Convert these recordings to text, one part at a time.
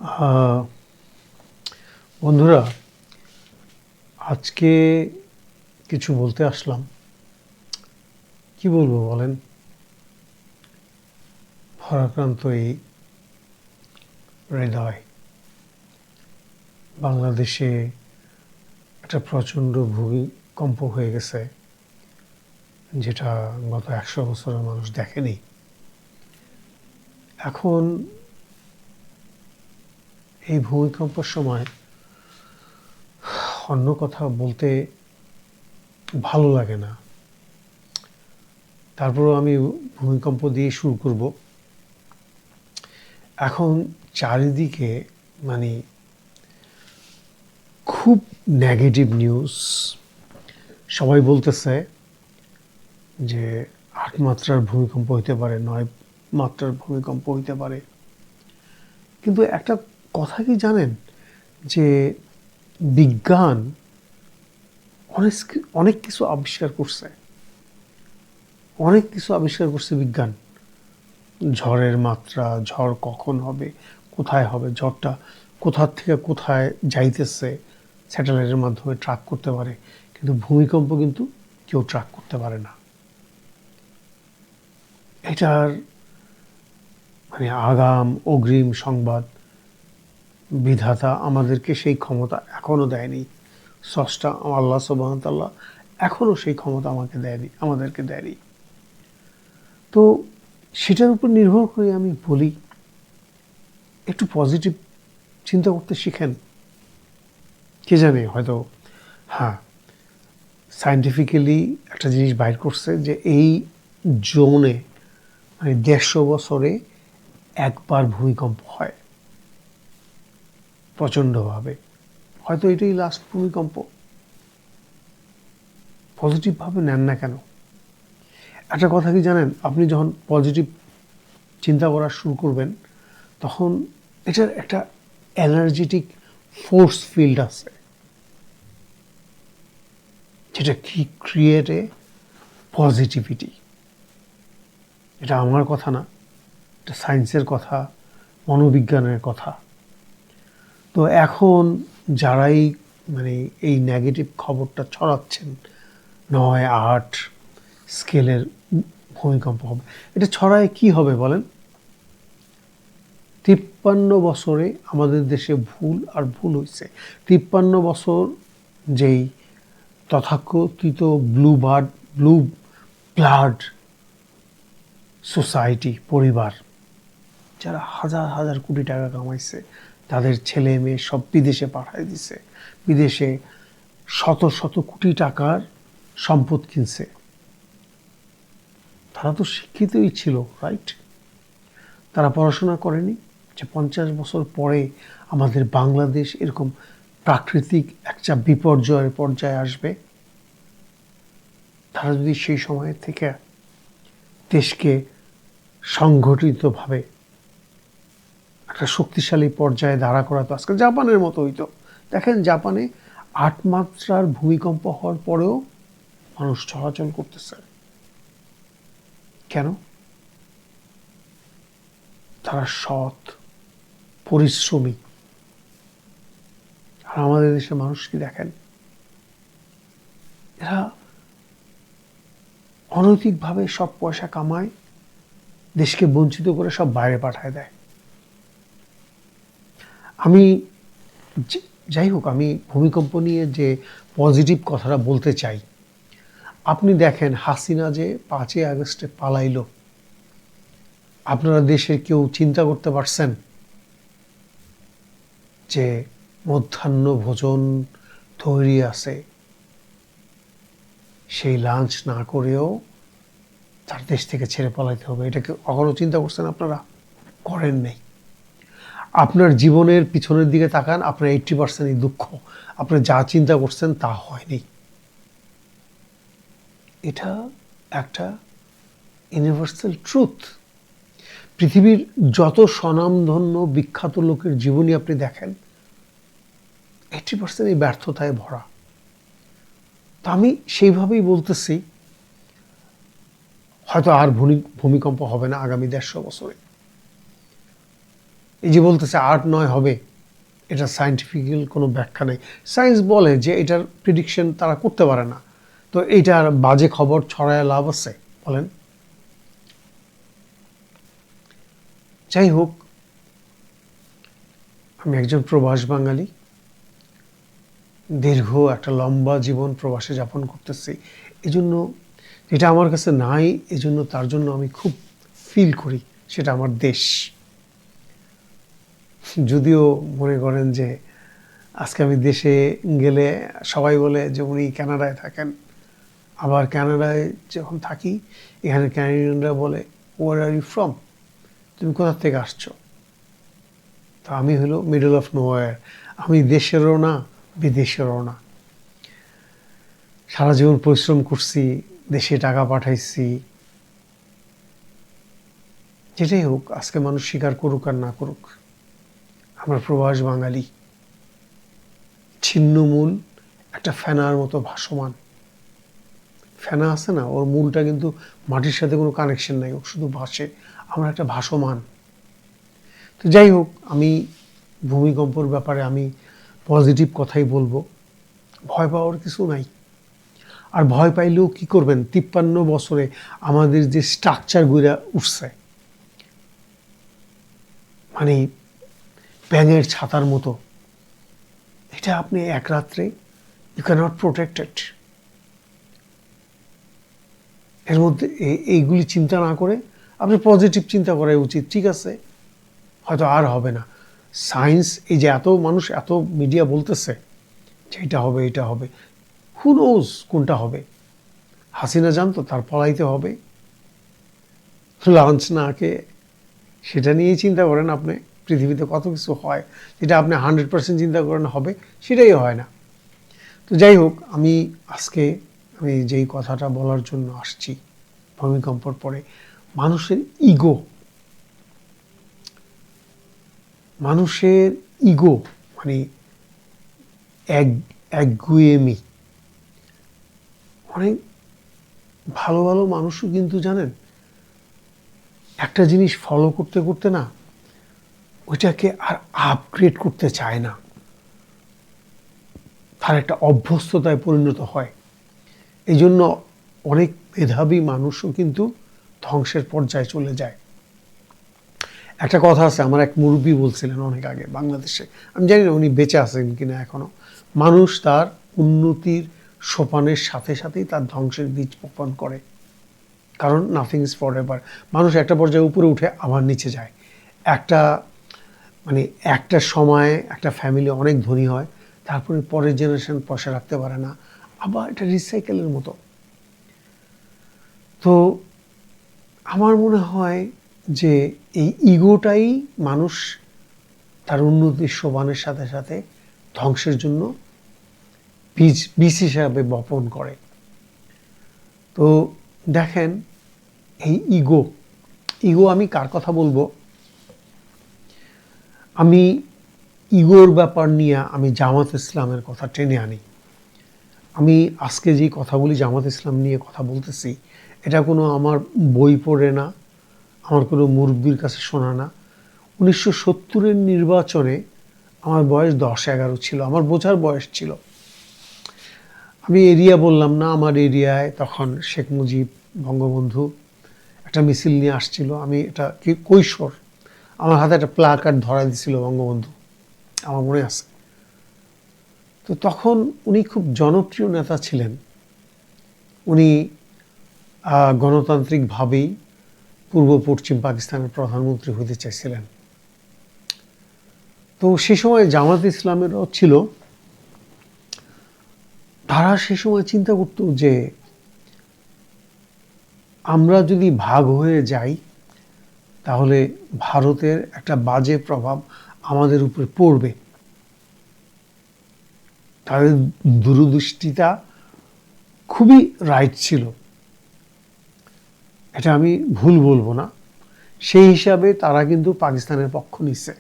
আহ, বন্ধুরা, আজকে কিছু বলতে আসলাম। কি বলবো বলেন? ভারাক্রান্ত এই হৃদয়। বাংলাদেশে একটা প্রচণ্ড ভূমিকম্প হয়ে গেছে, যেটা গত 100 বছরের মানুষ দেখেনি। এখন এই ভূমিকম্পের সময় অন্য কথা বলতে ভালো লাগে না। তারপরেও আমি ভূমিকম্প দিয়ে শুরু করব। এখন চারিদিকে মানে খুব নেগেটিভ নিউজ। সবাই বলতেছে যে 8 মাত্রার ভূমিকম্প হইতে পারে, 9 মাত্রার ভূমিকম্প হইতে পারে। কিন্তু একটা কথা কি জানেন, যে বিজ্ঞান অনেক অনেক কিছু আবিষ্কার করছে। বিজ্ঞান। ঝড়ের মাত্রা, ঝড় কখন হবে, কোথায় হবে, ঝড়টা কোথার থেকে কোথায় যাইতেছে, স্যাটেলাইটের মাধ্যমে ট্র্যাক করতে পারে। কিন্তু ভূমিকম্প কিন্তু কেউ ট্র্যাক করতে পারে না। এটার মানে আগাম অগ্রিম সংবাদ বিধাতা আমাদেরকে সেই ক্ষমতা এখনো দেয়নি। স্রষ্টা আল্লাহ সুবহানাহু ওয়া তাআলা এখনো সেই ক্ষমতা আমাদেরকে দেয়নি। তো সেটার উপর নির্ভর করে আমি বলি, একটু পজিটিভ চিন্তা করতে শিখেন। কে জানে, হয়তো হ্যাঁ, সায়েন্টিফিক্যালি একটা জিনিস বাইর করছে যে এই জোনে মানে 150 বছরে একবার ভূমিকম্প হয় প্রচণ্ডভাবে। হয়তো এটাই লাস্ট ভূমিকম্প। পজিটিভভাবে নেন না কেন? একটা কথা কি জানেন, আপনি যখন পজিটিভ চিন্তা করা শুরু করবেন, তখন এটার একটা এনার্জেটিক ফোর্স ফিল্ড আছে, যেটা কি ক্রিয়েট এ পজিটিভিটি। এটা আমার কথা না, এটা সায়েন্সের কথা, মনোবিজ্ঞানের কথা। তো এখন যারাই মানে এই নেগেটিভ খবরটা ছড়াচ্ছেন, 9, 8 স্কেলের ভূমিকম্প হবে, এটা ছড়ায় কি হবে বলেন? 53 বছরে আমাদের দেশে ভুল আর ভুল হয়েছে। 53 বছর যেই তথাকথিত ব্লু ব্লাড সোসাইটি পরিবার, যারা হাজার হাজার কোটি টাকা কামাইছে, তাদের ছেলে মেয়ে সব বিদেশে পাঠায় দিছে, বিদেশে শত শত কোটি টাকার সম্পদ কিনছে। তারা তো শিক্ষিতই ছিল, রাইট? তারা পড়াশোনা করেনি যে 50 বছর পরে আমাদের বাংলাদেশ এরকম প্রাকৃতিক একটা বিপর্যয়ের পর্যায়ে আসবে। তারা যদি সেই সময়ের থেকে দেশকে সংগঠিতভাবে একটা শক্তিশালী পর্যায়ে দাঁড়া করাতো, আজকে জাপানের মতো হইতো। দেখেন, জাপানে 8 মাত্রার ভূমিকম্প হওয়ার পরেও মানুষ চলাচল করতেছে। কেন? তারা সৎ, পরিশ্রমী। আর আমাদের দেশের মানুষ কি দেখেন, এরা অনৈতিকভাবে সব পয়সা কামায়, দেশকে বঞ্চিত করে সব বাইরে পাঠায় দেয়। আমি যাই হোক, আমি ভূমিকম্প নিয়ে যে পজিটিভ কথাটা বলতে চাই, আপনি দেখেন হাসিনা যে 5ই আগস্টে পালাইল, আপনারা দেশের কেউ চিন্তা করতে পারছেন যে মধ্যাহ্ন ভোজন তৈরি আছে, সেই লাঞ্চ না করেও তার দেশ থেকে ছেড়ে পালাইতে হবে? এটাকে কখনো চিন্তা করছেন আপনারা? করেন নাই। আপনার জীবনের পিছনের দিকে তাকান, আপনার 80%ই দুঃখ। আপনি যা চিন্তা করছেন তা হয়নি। এটা একটা ইউনিভার্সাল ট্রুথ। পৃথিবীর যত স্বনামধন্য বিখ্যাত লোকের জীবনী আপনি দেখেন, 80% এই ব্যর্থতায় ভরা। তা আমি সেইভাবেই বলতেছি, হয়তো আর ভূমিকম্প হবে না আগামী 150 বছরে। এই যে বলতেছে 8-9 হবে, এটা সায়েন্টিফিক্যাল কোনো ব্যাখ্যা নেই। সায়েন্স বলে যে এটার প্রেডিকশন তারা করতে পারে না, তো এইটার বাজে খবর ছড়ায় লাভ আছে বলেন? যাই হোক, আমি একজন প্রবাস বাঙালি, দীর্ঘ একটা লম্বা জীবন প্রবাসে যাপন করতেছি। এজন্য এটা আমার কাছে নাই, এজন্য তার জন্য আমি খুব ফিল করি, সেটা আমার দেশ। যদিও মনে করেন যে আজকে আমি দেশে গেলে সবাই বলে যে উনি কানাডায় থাকেন, আবার কানাডায় যখন থাকি এখানে ক্যানাডিয়ানরা বলে ওয়ার আর ইউ ফ্রম, তুমি কোথা থেকে আসছো? তো আমি হলো মিডল অফ নোওয়্যার, আমি দেশেরও না বিদেশেরও না। সারা জীবন পরিশ্রম করছি, দেশে টাকা পাঠাইছি। যেটাই হোক, আজকে মানুষ স্বীকার করুক আর না করুক, আমরা প্রবাস বাঙালি, ছিন্নমূল একটা ফেনার মতো ভাসমান। ফেনা আছে না, ওর মূলটা কিন্তু মাটির সাথে কোনো কানেকশন নাই, ও শুধু ভাসে, আমরা একটা ভাসমান। তো যাই হোক, আমি ভূমিকম্পর ব্যাপারে আমি পজিটিভ কথাই বলবো, ভয় পাওয়ার কিছু নাই। আর ভয় পাইলেও কি করবেন, 53 বছরে আমাদের যে স্ট্রাকচার গুলা উঠছে, মানে ব্যাঙের ছাতার মতো, এটা আপনি এক রাত্রে ইউ ক্যানট প্রোটেক্টেড। এর মধ্যে এইগুলি চিন্তা না করে আপনি পজিটিভ চিন্তা করাই উচিত। ঠিক আছে, হয়তো আর হবে না। সায়েন্স, এই যে এত মানুষ, এত মিডিয়া বলতেছে যে এটা হবে, এটা হবে, হু নোজ কোনটা হবে? হাসিনা জানতো তার পলাইতে হবে, লাঞ্চ না খেয়ে। সেটা নিয়েই চিন্তা করেন আপনি, পৃথিবীতে কত কিছু হয় যেটা আপনি 100% চিন্তা করেন হবে, সেটাই হয় না। তো যাই হোক, আমি আজকে যেই কথাটা বলার জন্য আসছি, ভূমিকম্পর পরে মানুষের ইগো, মানে একগুয়েমি। অনেক ভালো ভালো মানুষও কিন্তু জানেন একটা জিনিস ফলো করতে করতে না ওইটাকে আর আপগ্রেড করতে চায় না, তার একটা অভ্যস্ততায় পরিণত হয়। এই জন্য অনেক মেধাবী মানুষও কিন্তু ধ্বংসের পর্যায়ে চলে যায়। একটা কথা আছে, আমার এক মুরব্বী বলছিলেন অনেক আগে বাংলাদেশে, আমি জানি না উনি বেঁচে আছেন কিনা এখনো, মানুষ তার উন্নতির সোপানের সাথে সাথেই তার ধ্বংসের বীজ বপন করে, কারণ নাথিং ইজ ফর এভার। মানুষ একটা পর্যায়ে উপরে উঠে আবার নিচে যায়। একটা মানে একটা সময়ে একটা ফ্যামিলি অনেক ধনী হয়, তারপরে পরের জেনারেশন পয়সা রাখতে পারে না, আবার এটা রিসাইকেলের মতো। তো আমার মনে হয় যে এই ইগোটাই মানুষ তার উন্নতির সোপানের সাথে সাথে ধ্বংসের জন্য বীজ হিসাবে বপন করে। তো দেখেন, এই ইগো আমি কার কথা বলবো, আমি ইগোর ব্যাপার নিয়ে আমি জামাত ইসলামের কথা টেনে আনি। আমি আজকে যে কথা বলি জামাত ইসলাম নিয়ে কথা বলতেছি, এটা কোনো আমার বই পড়ে না, আমার কোনো মুরব্বির কাছে শোনা না। 1970-এর নির্বাচনে আমার বয়স 10-11 ছিল, আমার বোঝার বয়স ছিল। আমি এরিয়া বললাম না, আমার এরিয়ায় তখন শেখ মুজিব, বঙ্গবন্ধু একটা মিছিল নিয়ে আসছিল। আমি এটা কি কৈশোর, আমার হাতে একটা প্লাকার্ড ধরা দিছিল বঙ্গবন্ধু, আমার মনে আছে। তো তখন উনি খুব জনপ্রিয় নেতা ছিলেন, উনি গণতান্ত্রিকভাবেই পূর্ব পশ্চিম পাকিস্তানের প্রধানমন্ত্রী হতে চাইছিলেন। তো সে সময় জামাত ইসলামেরও ছিল, তারা সে সময় চিন্তা করত যে আমরা যদি ভাগ হয়ে যাই তাহলে ভারতের একটা বাজে প্রভাব আমাদের উপরে পড়বে। তাদের দূরদৃষ্টিতা খুবই রাইট ছিল, এটা আমি ভুল বলবো না। সেই হিসাবে তারা কিন্তু পাকিস্তানের পক্ষ নিচ্ছে।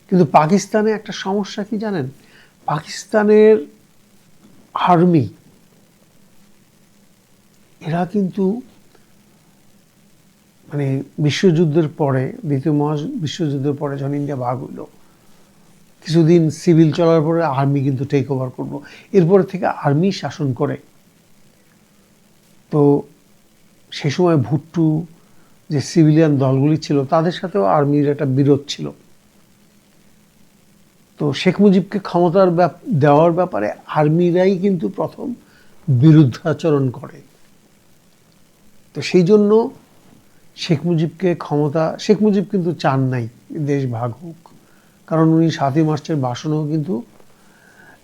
কিন্তু পাকিস্তানে একটা সমস্যা কি জানেন, পাকিস্তানের আর্মি এরা কিন্তু মানে বিশ্বযুদ্ধের পরে, দ্বিতীয় বিশ্বযুদ্ধের পরে যখন ইন্ডিয়া ভাগ হইল, কিছুদিন সিভিল চলার পরে আর্মি কিন্তু টেক ওভার করলো, এরপরে থেকে আর্মি শাসন করে। তো সে সময় ভুট্টো যে সিভিলিয়ান দলগুলি ছিল তাদের সাথেও আর্মির একটা বিরোধ ছিল। তো শেখ মুজিবকে ক্ষমতার দেওয়ার ব্যাপারে আর্মিরাই কিন্তু প্রথম বিরুদ্ধাচরণ করে। তো সেই জন্য শেখ মুজিব কিন্তু চান নাই দেশ ভাগ হোক, কারণ উনি 7ই মার্চের ভাষণেও কিন্তু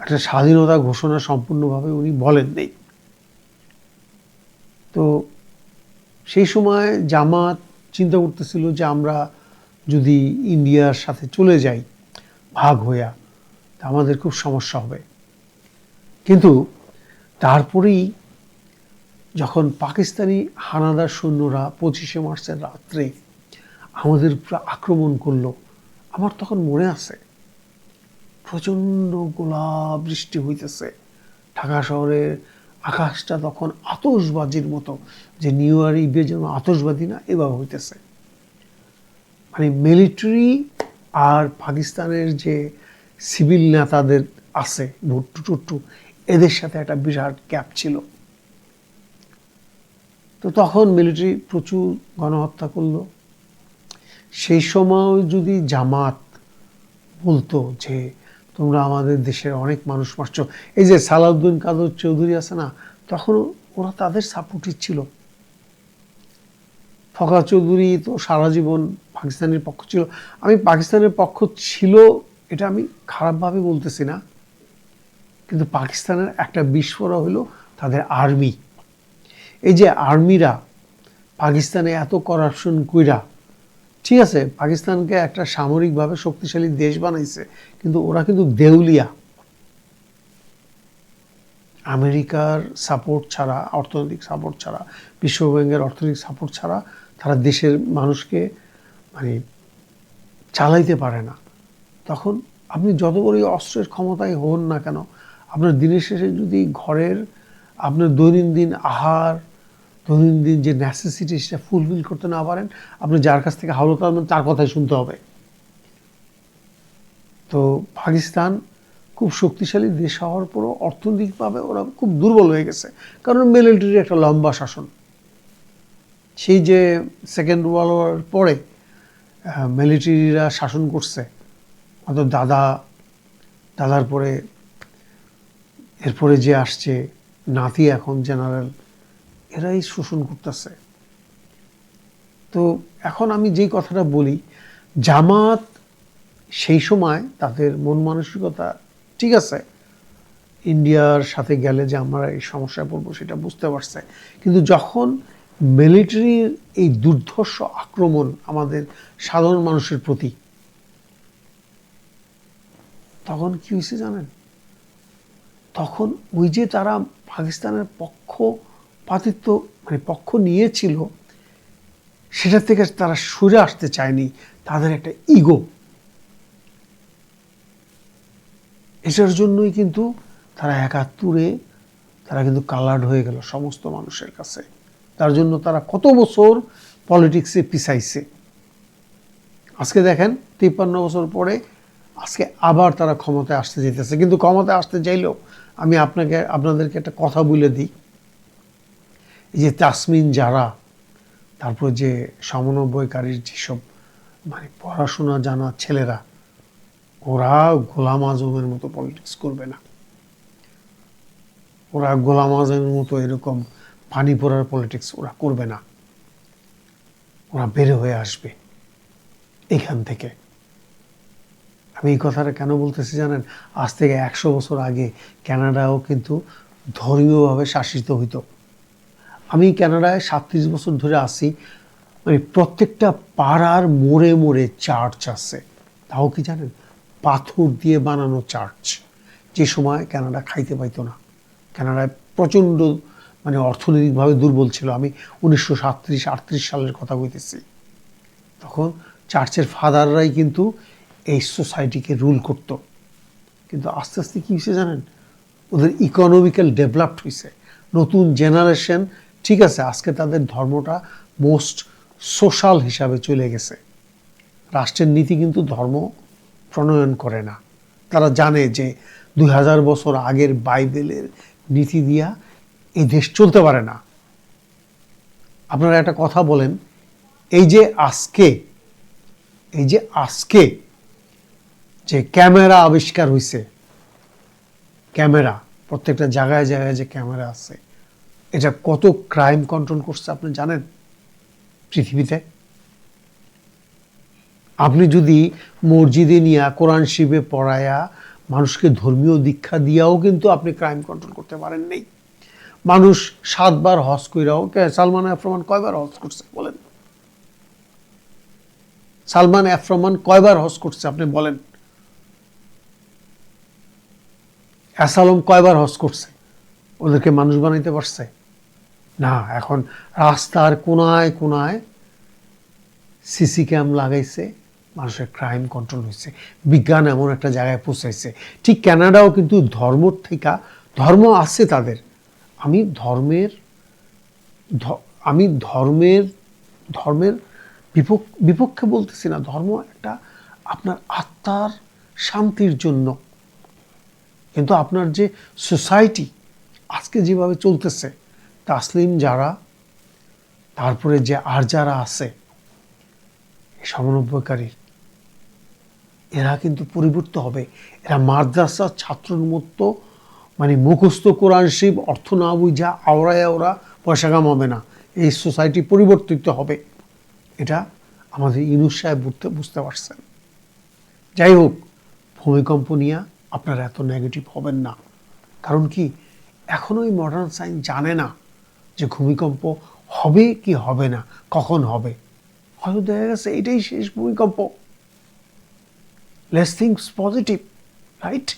একটা স্বাধীনতা ঘোষণা সম্পূর্ণভাবে উনি বলেন নেই। তো সেই সময় জামাত চিন্তা করতেছিল যে আমরা যদি ইন্ডিয়ার সাথে চলে যাই ভাগ হইয়া, তা আমাদের খুব সমস্যা হবে। কিন্তু তারপরেই যখন পাকিস্তানি হানাদার সৈন্যরা 25শে মার্চের রাত্রে আমাদের উপর আক্রমণ করলো, আমার তখন মনে আছে প্রচণ্ড গোলা বৃষ্টি হইতেছে, ঢাকা শহরের আকাশটা তখন আতশবাজির মতো, যে নিউ ইয়ার ইভে যেন আতশবাজি না, এভাবে হইতেছে। মানে মিলিটারি আর পাকিস্তানের যে সিভিল নেতাদের আছে ভুট্টো টুট্টু, এদের সাথে একটা বিরাট গ্যাপ ছিল। তো তখন মিলিটারি প্রচুর গণহত্যা করলো। সেই সময় যদি জামাত বলতো যে তোমরা আমাদের দেশের অনেক মানুষ মারছ, এই যে সালাউদ্দিন কাদের চৌধুরী আছে না, তখন ওরা তাদের সাপোর্টিভ ছিল। ফখর চৌধুরী তো সারা জীবন পাকিস্তানের পক্ষ ছিল। আমি পাকিস্তানের পক্ষ ছিল এটা আমি খারাপভাবে বলতেছি না, কিন্তু পাকিস্তানের একটা বিস্ফোরণ হলো তাদের আর্মি। এই যে আর্মিরা পাকিস্তানে এত করাপশন কইরা, ঠিক আছে পাকিস্তানকে একটা সামরিকভাবে শক্তিশালী দেশ বানাইছে, কিন্তু ওরা কিন্তু দেউলিয়া। আমেরিকার সাপোর্ট ছাড়া, অর্থনৈতিক সাপোর্ট ছাড়া, বিশ্বব্যাংকের অর্থনৈতিক সাপোর্ট ছাড়া তারা দেশের মানুষকে মানে চালাইতে পারে না। তখন আপনি যত বড়ই অস্ত্রের ক্ষমতায় হন না কেন, আপনার দিনের শেষে যদি ঘরের আপনার দৈনন্দিন আহার, দৈনন্দিন যে নেসেসিটি সেটা ফুলফিল করতে না পারেন, আপনি যার কাছ থেকে হাওলাত পাবেন তার কথাই শুনতে হবে। তো পাকিস্তান খুব শক্তিশালী দেশ হওয়ার পরও অর্থনৈতিকভাবে ওরা খুব দুর্বল হয়ে গেছে, কারণ মিলিটারির একটা লম্বা শাসন। সেই যে সেকেন্ড ওয়ার্ল্ড ওয়ার পরে মিলিটারিরা শাসন করছে, অর্থাৎ দাদার পরে এরপরে যে আসছে নাতি এখন জেনারেল, এরাই শোষণ করতেছে। তো এখন আমি যেই কথাটা বলি, জামাত সেই সময় তাদের মন মানসিকতা ঠিক আছে, ইন্ডিয়ার সাথে গেলে যে আমরা এই সমস্যায় পড়বো সেটা বুঝতে পারছে, কিন্তু যখন মিলিটারির এই দুর্ধর্ষ আক্রমণ আমাদের সাধারণ মানুষের প্রতি, তখন কি হয়েছে জানেন? তখন ওই যে তারা পাকিস্তানের পক্ষপাতিত্ব মানে পক্ষ নিয়েছিল, সেটা থেকে তারা সরে আসতে চায়নি। তাদের একটা ইগো, এটার জন্যই কিন্তু তারা 71-এ তারা কিন্তু কালার্ড হয়ে গেল সমস্ত মানুষের কাছে। তার জন্য তারা কত বছর পলিটিক্সে পিছাইছে। আজকে দেখেন 53 বছর পরে আজকে আবার তারা ক্ষমতায় আসতে যেতেছে। কিন্তু ক্ষমতায় আসতে চাইলেও আমি আপনাদেরকে একটা কথা বলে দিই, এই যে তাসমিন যারা, তারপর যে সমন্বয়কারীর যেসব মানে পড়াশোনা জানা ছেলেরা, ওরা গোলাম আজমের মতো পলিটিক্স করবে না। ওরা গোলাম আজমের মতো এরকম পানি পড়ার পলিটিক্স ওরা করবে না। ওরা বের হয়ে আসবে এখান থেকে। আমি এই কথাটা কেন বলতেছি জানেন? আজ থেকে 100 বছর আগে কানাডাও কিন্তু ধর্মীয়ভাবে শাসিত হইতো। আমি কানাডায় 37 বছর ধরে আছি, মানে প্রত্যেকটা পাড়ার মোড়ে মোড়ে চার্চ আছে। তাও কি জানেন? পাথর দিয়ে বানানো চার্চ। যে সময় কানাডা খাইতে পাইতো না, কানাডায় প্রচণ্ড মানে অর্থনৈতিকভাবে দুর্বল ছিল। আমি 1937-38 সালের কথা বলতেছি। তখন চার্চের ফাদাররাই কিন্তু এই সোসাইটিকে রুল করত। কিন্তু আস্তে আস্তে কী হয়েছে জানেন? ওদের ইকোনমিক্যাল ডেভেলপড হয়েছে, নতুন জেনারেশন, ঠিক আছে আজকে তাদের ধর্মটা মোস্ট সোশ্যাল হিসাবে চলে গেছে। রাষ্ট্রের নীতি কিন্তু ধর্ম প্রণয়ন করে না। তারা জানে যে 2000 বছর আগের বাইবেলের নীতি দিয়া এই দেশ চলতে পারে না। আপনারা একটা কথা বলেন, এই যে আজকে যে ক্যামেরা আবিষ্কার হয়েছে, ক্যামেরা প্রত্যেকটা জায়গায় জায়গায় যে ক্যামেরা আছে, এটা কত ক্রাইম কন্ট্রোল করছে আপনি জানেন পৃথিবীতে? আপনি যদি মসজিদে নিয়ে কোরআন শিবে পড়ায়া মানুষকে ধর্মীয় দীক্ষা দিয়াও কিন্তু আপনি ক্রাইম কন্ট্রোল করতে পারেন নাই। মানুষ 7 বার হজ কইরাও, সালমান এফ রহমান কয়বার হজ করছে বলেন? সালমান এফ রহমান কয়বার হজ করছে আপনি বলেন? অ্যাসালম কয়বার হজ করছে? ওদেরকে মানুষ বানাইতে পারছে না। এখন রাস্তার কোনায় কোনায় সিসি ক্যাম লাগাইছে, মানুষের ক্রাইম কন্ট্রোল হয়েছে, বিজ্ঞান এমন একটা জায়গায় পৌঁছাইছে। ঠিক কানাডাও কিন্তু ধর্ম আছে তাদের। আমি ধর্মের বিপক্ষে বলতেছি না। ধর্ম একটা আপনার আত্মার শান্তির জন্য। কিন্তু আপনার যে সোসাইটি আজকে যেভাবে চলতেছে, তাসলিম যারা, তারপরে যে আর যারা আছে সমন্বয়কারী, এরা কিন্তু পরিবর্তিত হবে। এরা মাদ্রাসার ছাত্রের মতো মানে মুখস্থ কোরআন শরীফ অর্থ না বুঝা আওড়ায় ওরা পয়সা কামাবে না। এই সোসাইটি পরিবর্তিত হবে, এটা আমাদের ইউনূস সাহেব বুঝতে পারছেন। যাই হোক, ভূমিকম্প নিয়ে আপনারা এত নেগেটিভ হবেন না। কারণ কি, এখনো এই মডার্ন সায়েন্স জানে না যে ভূমিকম্প হবে কি হবে না, কখন হবে। হয়তো দেখা গেছে এটাই শেষ ভূমিকম্প। Let's think positive, right?